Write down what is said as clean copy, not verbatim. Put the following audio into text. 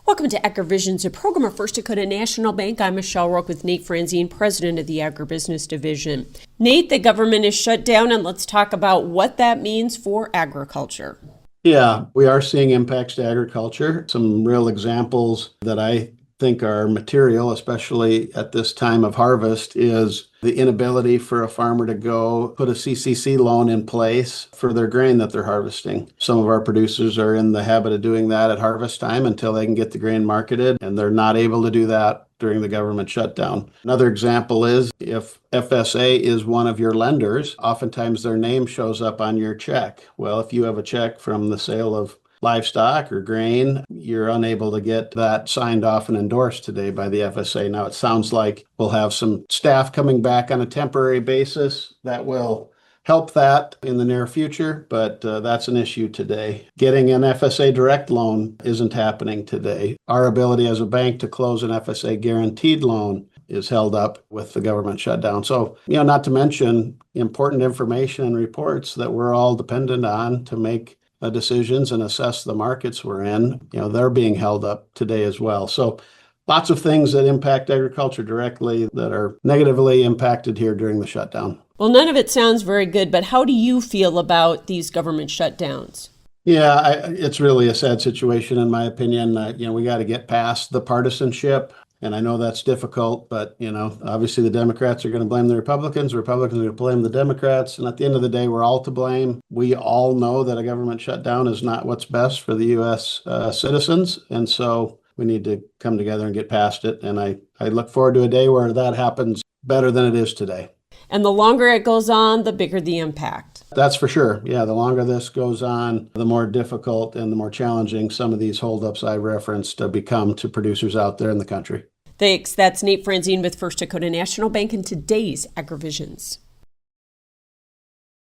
Welcome to AgriVisions, a program of First Dakota National Bank. I'm Michelle Roque with Nate Franzine, president of the Agribusiness Division. Nate, the government is shut down, and let's talk about what that means for agriculture. Yeah, we are seeing impacts to agriculture. Some real examples that I think are material, especially at this time of harvest, is the inability for a farmer to go put a CCC loan in place for their grain that they're harvesting. Some of our producers are in the habit of doing that at harvest time until they can get the grain marketed, and they're not able to do that during the government shutdown. Another example is if FSA is one of your lenders, oftentimes their name shows up on your check. Well, if you have a check from the sale of livestock or grain, you're unable to get that signed off and endorsed today by the FSA. Now, it sounds like we'll have some staff coming back on a temporary basis that will help that in the near future, but that's an issue today. Getting an FSA direct loan isn't happening today. Our ability as a bank to close an FSA guaranteed loan is held up with the government shutdown. So, not to mention important information and reports that we're all dependent on to make decisions and assess the markets we're in, they're being held up today as well. So lots of things that impact agriculture directly that are negatively impacted here during the shutdown. Well, none of it sounds very good, but how do you feel about these government shutdowns? Yeah, it's really a sad situation, in my opinion. We got to get past the partisanship. And I know that's difficult, but, obviously the Democrats are going to blame the Republicans are going to blame the Democrats. And at the end of the day, we're all to blame. We all know that a government shutdown is not what's best for the U.S. Citizens. And so we need to come together and get past it. And I look forward to a day where that happens better than it is today. And the longer it goes on, the bigger the impact. That's for sure. Yeah, the longer this goes on, the more difficult and the more challenging some of these holdups I referenced become to producers out there in the country. Thanks. That's Nate Franzine with First Dakota National Bank in today's AgriVisions.